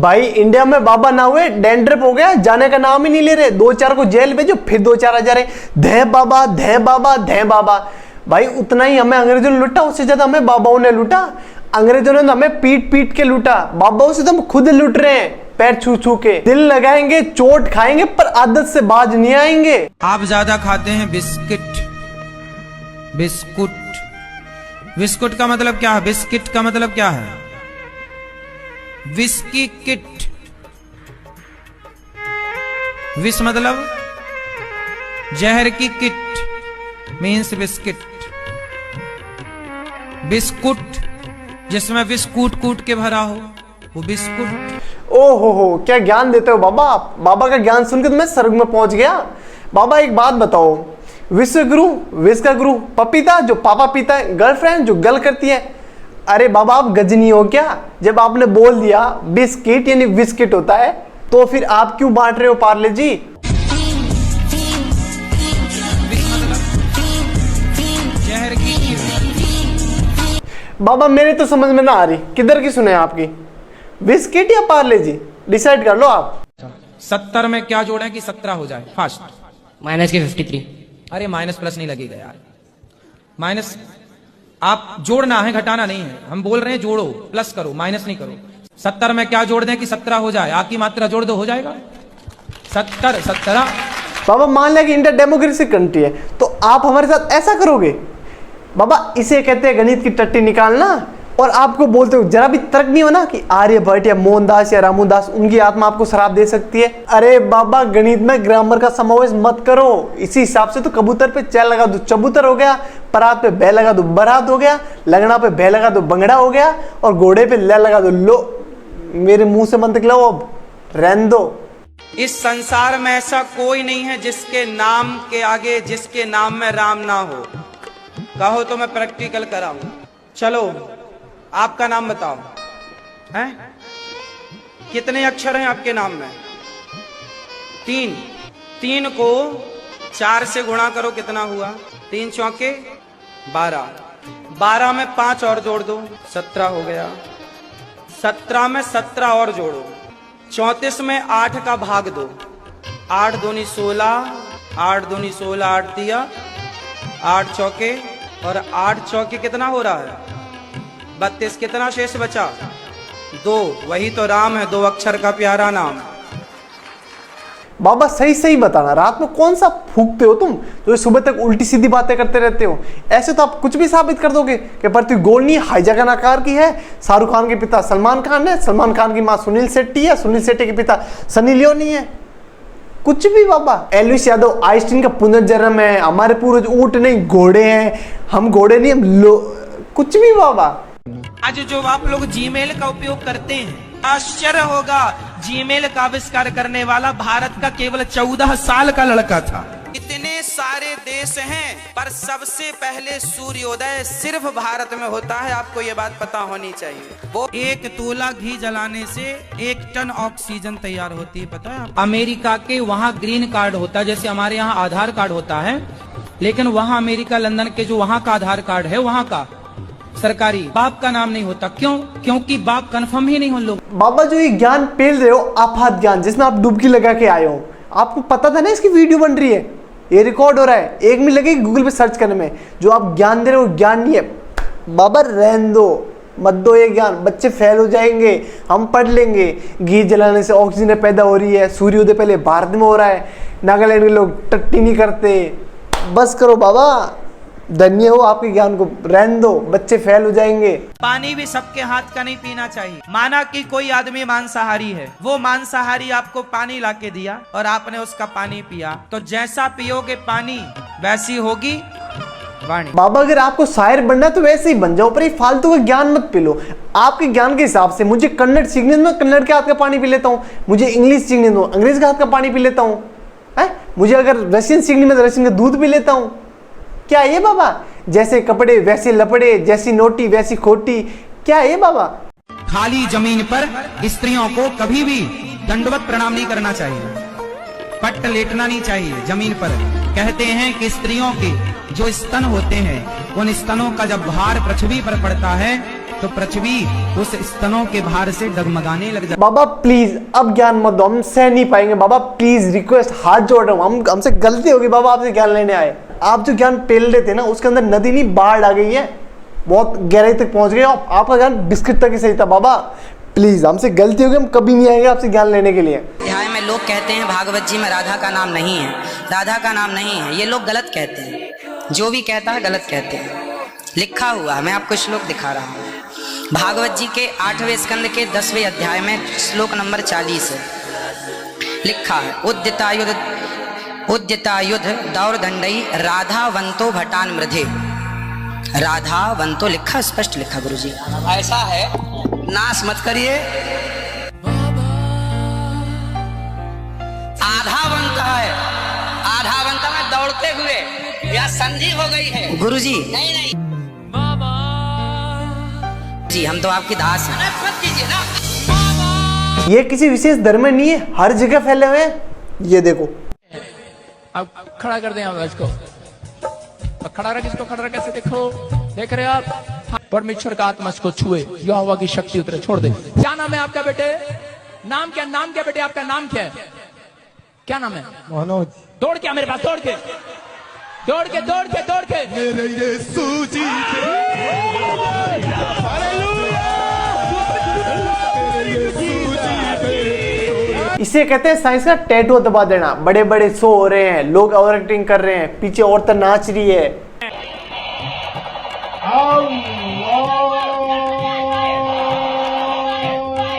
भाई इंडिया में बाबा ना हुए डैंड्रफ हो गया, जाने का नाम ही नहीं ले रहे। 2-4 को जेल भेजो, फिर 2-4 आ जा रहे, धै बाबा धै बाबा धै बाबा। भाई उतना ही हमें अंग्रेजों ने लूटा, उससे ज्यादा हमें बाबाओं ने लूटा। अंग्रेजों ने हमें पीट पीट के लूटा, बाबाओं से तो हम खुद लूट रहे हैं, पैर छू छू के। दिल लगाएंगे, चोट खाएंगे, पर आदत से बाज नहीं आएंगे। आप ज्यादा खाते हैं बिस्किट। बिस्कुट, बिस्कुट का मतलब क्या है? बिस्किट का मतलब क्या है? Whisky kit. विस मतलब जहर की किट मीन्स बिस्किट। बिस्कुट जिसमें विष कूट कूट के भरा हो वो बिस्कुट। ओ हो, क्या ज्ञान देते हो बाबा आप। बाबा का ज्ञान सुनकर तो मैं स्वर्ग में पहुंच गया। बाबा एक बात बताओ, विश्व गुरु, विश्व का गुरु पपीता जो पापा पीता है, गर्लफ्रेंड जो गल करती है। अरे बाबा आप गजनी हो क्या? जब आपने बोल दिया बिस्किट यानी बिस्किट होता है, तो फिर आप क्यों बांट रहे हो पार्ले जी? जहर की। बाबा मेरे तो समझ में ना आ रही, किधर की सुने आपकी, बिस्किट या पार्ले जी? डिसाइड कर लो आप। 70 में क्या जोड़ें कि 17 हो जाए? फास्ट। माइनस के 53। अरे माइनस प्लस नहीं लगेगा यार। माइनस आप जोड़ना है, घटाना नहीं है। हम बोल रहे हैं जोड़ो, प्लस करो, माइनस नहीं करो। 70 में क्या जोड़ दें कि 17 हो जाए? आ की मात्रा जोड़ दो, हो जाएगा 70 17। बाबा मान लिया कि इंडिया डेमोक्रेटिक कंट्री है, तो आप हमारे साथ ऐसा करोगे? बाबा इसे कहते हैं गणित की टट्टी निकालना। और आपको बोलते हो, जरा भी तर्क नहीं हो ना कि आर्यभट्ट या मोहनदास या रामूदास, उनकी आत्मा आपको शराब दे सकती है। अरे बाबा गणित में ग्रामर का समावेश मत करो। इसी हिसाब से तो कबूतर पे चैल लगा दो चबूतर हो गया, परात पे बै लगा दो बरात हो गया, लगड़ा पे भै लगा दो बंगड़ा हो गया, और घोड़े पे ले लगा दो लो। मेरे मुंह से मत निकलो, अब रहने दो। इस संसार में ऐसा कोई नहीं है जिसके नाम के आगे, जिसके नाम में राम ना हो। कहो तो मैं प्रैक्टिकल कराऊं। चलो आपका नाम बताओ, हैं? कितने अक्षर हैं आपके नाम में? 3। 3 को 4 से गुणा करो, कितना हुआ? 3 चौके 12। 12 में 5 और जोड़ दो, 17 हो गया। 17 में 17 और जोड़ो, 34 में 8 का भाग दो। 8 दूनी 16, 8 दूनी 16, 8 दिया, 8 चौके, और 8 चौके कितना हो रहा है? 32। कितना शेष बचा? 2। वही तो राम है, 2 अक्षर का प्यारा नाम। बाबा सही सही बताना, रात में कौन सा फूकते हो तुम जो सुबह तक उल्टी सीधी बातें करते रहते हो? ऐसे तो आप कुछ भी साबित कर दोगे कि पृथ्वी गोल नहीं, हाईजैगन आकार की है। शाहरुख खान के पिता सलमान खान है, सलमान खान की माँ सुनील शेट्टी है, सुनील शेट्टी के पिता सनी लियोनी है। कुछ भी बाबा। एल्विस यादव आइंस्टीन का पुनर्जन्म है, हमारे पूर्वज ऊंट नहीं घोड़े हैं, हम घोड़े नहीं, हम कुछ भी बाबा। आज जो आप लोग जीमेल का उपयोग करते हैं, आश्चर्य होगा, जीमेल का आविष्कार करने वाला भारत का केवल 14 साल का लड़का था। इतने सारे देश हैं, पर सबसे पहले सूर्योदय सिर्फ भारत में होता है। आपको ये बात पता होनी चाहिए। वो 1 तोला घी जलाने से 1 टन ऑक्सीजन तैयार होती है, पता है? अमेरिका के वहाँ ग्रीन कार्ड होता है, जैसे हमारे यहाँ आधार कार्ड होता है, लेकिन वहाँ अमेरिका लंदन के जो वहाँ का आधार कार्ड है, वहाँ का सरकारी, बाप का नाम नहीं होता। क्यों? क्योंकि बाप कंफर्म ही नहीं हो लोग। बाबा जो ये ज्ञान पेल रहे हो, आपात ज्ञान जिसमें आप डुबकी लगा के आए हो, आपको पता था ना इसकी वीडियो बन रही है, ये रिकॉर्ड हो रहा है, 1 मिनट लगेगी गूगल पे सर्च करने में। जो आप ज्ञान दे रहे हो ज्ञान नहीं है बाबा, रहने दो, मत दो ये ज्ञान। बच्चे फेल हो जाएंगे, हम पढ़ लेंगे। घी जलाने से ऑक्सीजन पैदा हो रही है, सूर्योदय पहले भारत में हो रहा है, नागालैंड के लोग टट्टी नहीं करते। बस करो बाबा, धन्य हो आपके ज्ञान को, रहने दो, बच्चे फेल हो जाएंगे। पानी भी सबके हाथ का नहीं पीना चाहिए। माना कि कोई आदमी मांसाहारी है, वो मांसाहारी आपको पानी लाके दिया और आपने उसका पानी पिया, तो जैसा पियोगे पानी वैसी होगी वाणी। बाबा अगर आपको शायर बनना है तो वैसे ही बन जाओ, पर ये फालतू का ज्ञान मत पी लो। आपके ज्ञान के हिसाब से मुझे कन्नड़ सीखने दो, कन्नड़ के हाथ का पानी पी लेता हूँ। मुझे इंग्लिश सीखने दो, अंग्रेज के हाथ का पानी पी लेता हूँ। मुझे अगर रशियन सीखने में तो रशियन का दूध पी लेता हूँ। क्या ये बाबा? जैसे कपड़े वैसे लपड़े, जैसी नोटी वैसी खोटी, क्या ये बाबा? खाली जमीन पर स्त्रियों को कभी भी दंडवत प्रणाम नहीं करना चाहिए, पट्ट लेटना नहीं चाहिए जमीन पर। कहते हैं कि स्त्रियों के जो स्तन होते हैं उन स्तनों का जब भार पृथ्वी पर पड़ता है तो पृथ्वी उस स्तनों के भार से डगमगाने लग जाती। बाबा प्लीज अब ज्ञान मत दो, हम सह नहीं पाएंगे। बाबा प्लीज रिक्वेस्ट, हाथ जोड़ रहा हूँ, हमसे गलती होगी बाबा, आपसे ज्ञान लेने आए। आप जो ज्ञान पेल रहे थे ना उसके अंदर नदी नहीं बाढ़ आ गई है, बहुत गहराई तक पहुंच गए। आपका ज्ञान बिस्किट तक ही सही था। बाबा प्लीज हमसे गलती होगी, हम कभी नहीं आएंगे आपसे ज्ञान लेने के लिए। अध्याय में लोग कहते हैं भागवत जी में राधा का नाम नहीं है, राधा का नाम नहीं है, ये लोग गलत कहते हैं। जो भी कहता है गलत कहते हैं। लिखा हुआ है, मैं आपको श्लोक दिखा रहा हूँ। भागवत जी के 8वें स्कंद के 10वें अध्याय में श्लोक नंबर 40 है, लिखा है उद्यतायुध दौरदंडई राधावंतो भटान मृधे। राधावंतो लिखा, स्पष्ट लिखा गुरुजी, ऐसा है, नाश मत करिए। आधावंत है, आधावंत में दौड़ते हुए या संधि हो गई है गुरुजी। नहीं नहीं जी, हम तो आपकी दास हैं, मत कीजिए ना। ये किसी विशेष धर्म में नहीं है, हर जगह फैले हुए हैं। ये देखो, अब खड़ा कर दें आप इसको, खड़ा रख, इसको खड़ा रख, कैसे देखो, देख रहे आप, परमेश्वर का आत्मा इसको छुए, यहोवा की शक्ति उतरे, छोड़ दे। क्या नाम है आपका बेटे? नाम क्या? नाम क्या बेटे? आपका नाम क्या है? क्या नाम है? मनोज। दौड़ के मेरे पास, दौड़ के दौड़ के दौड़ के दौड़ के मेरे यीशु जी इसे कहते हैं साइंस का टैटू दबा देना। बड़े बड़े शो हो रहे हैं, लोग ओवर एक्टिंग कर रहे हैं, पीछे औरतें नाच रही है।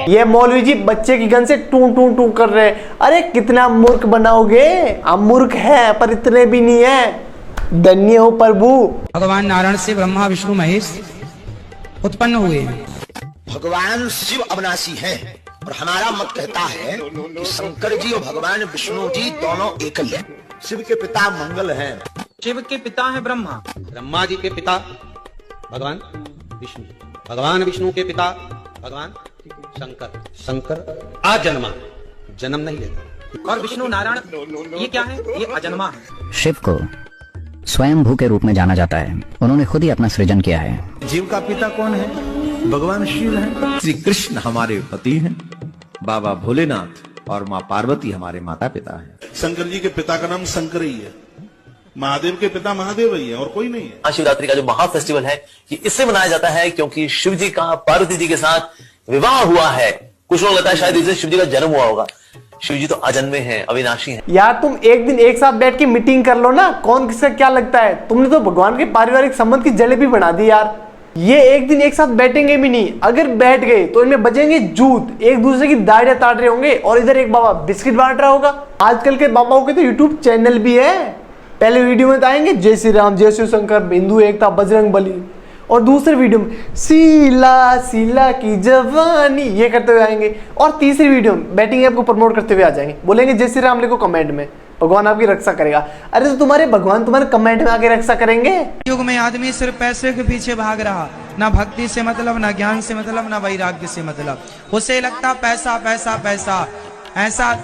ये मौलवी जी बच्चे की गन से टू टू टू कर रहे हैं। अरे कितना मूर्ख बनाओगे आप? मूर्ख है पर इतने भी नहीं है। धन्य हो प्रभु। भगवान नारायण से ब्रह्मा विष्णु महेश उत्पन्न हुए। भगवान शिव अविनाशी हैं और हमारा मत कहता है कि शंकर जी और भगवान विष्णु जी दोनों एक ही हैं। शिव के पिता मंगल हैं। शिव के पिता है ब्रह्मा, ब्रह्मा जी के पिता भगवान विष्णु, भगवान विष्णु के पिता भगवान शंकर, शंकर अजन्मा, जन्म नहीं लेता। और विष्णु नारायण ये क्या है? ये अजन्मा है। शिव को स्वयं भू के रूप में जाना जाता है, उन्होंने खुद ही अपना सृजन किया है। जीव का पिता कौन है? भगवान शिव है। श्री कृष्ण हमारे पति हैं, बाबा भोलेनाथ और माँ पार्वती हमारे माता पिता हैं। शंकर जी के पिता का नाम शंकर ही है, महादेव के पिता महादेव ही है और कोई नहीं है। महाशिवरात्रि का जो महा फेस्टिवल है ये इससे मनाया जाता है क्योंकि शिव जी का पार्वती जी के साथ विवाह हुआ है। कुछ लोग लगता है शायद इससे शिव जी का जन्म हुआ होगा। शिव जी तो अजन्मे हैं, अविनाशी हैं। यार तुम एक दिन एक साथ बैठ के मीटिंग कर लो ना, कौन किसका क्या लगता है। तुमने तो भगवान के पारिवारिक संबंध की जलेबी बना दी यार। ये एक दिन एक साथ बैठेंगे भी नहीं, अगर बैठ गए तो इनमें बजेंगे जूत, एक दूसरे की दाढ़ियां ताड़ रहे होंगे और इधर एक बाबा बिस्किट बांट रहा होगा। आजकल के बाबाओं के तो यूट्यूब चैनल भी है। पहले वीडियो में तो आएंगे जय श्री राम, जय शिव शंकर, हिंदू एकता, बजरंग बली, और दूसरे वीडियो में सीला सीला की जवानी ये करते हुए आएंगे, और तीसरी वीडियो में बैटिंग ऐप को प्रमोट करते हुए आ जाएंगे, बोलेंगे जय श्री राम लिखो कमेंट में, भगवान आपकी रक्षा करेगा। अरे तो तुम्हारे भगवान तुम्हारे कमेंट में आके रक्षा करेंगे। युग में आदमी सिर्फ पैसे के पीछे भाग रहा, ना भक्ति से मतलब, ना ज्ञान से मतलब, ना वैराग्य से मतलब। उसे लगता पैसा पैसा पैसा, ऐसा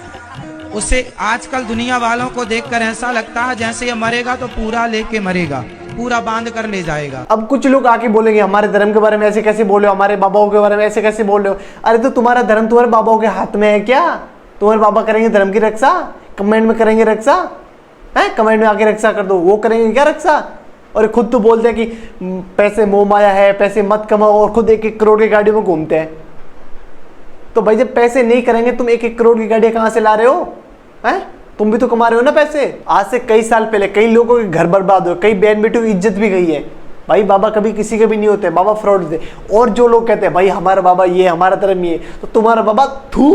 उसे आजकल दुनिया वालों को देखकर ऐसा लगता है जैसे ये मरेगा तो पूरा लेके मरेगा, पूरा बांध कर ले जाएगा। अब कुछ लोग आके बोलेंगे हमारे धर्म के बारे में ऐसे कैसे बोल रहे हो, हमारे बाबाओं के बारे में ऐसे कैसे बोल रहे हो। अरे तो तुम्हारा धर्म तुम्हारे बाबाओं के हाथ में है क्या? तुम्हारे बाबा करेंगे धर्म की रक्षा? कमेंट में करेंगे रक्षा है? कमेंट में आके रक्षा कर दो, वो करेंगे क्या रक्षा? और खुद तो बोलते हैं कि पैसे मोह माया है, पैसे मत कमाओ, और खुद 1-1 करोड़ की गाड़ी में घूमते हैं। तो भाई जब पैसे नहीं करेंगे तुम 1-1 करोड़ की गाड़ी कहां से ला रहे हो? हैं? तुम भी तो कमा रहे हो ना पैसे। आज से कई साल पहले कई लोगों के घर बर्बाद हुए, कई बहन बेटियों की इज्जत भी गई है। भाई बाबा कभी किसी के भी नहीं होते, बाबा फ्रॉड थे। और जो लोग कहते हैं भाई हमारा बाबा ये, हमारा धर्म ये, तो तुम्हारा बाबा थू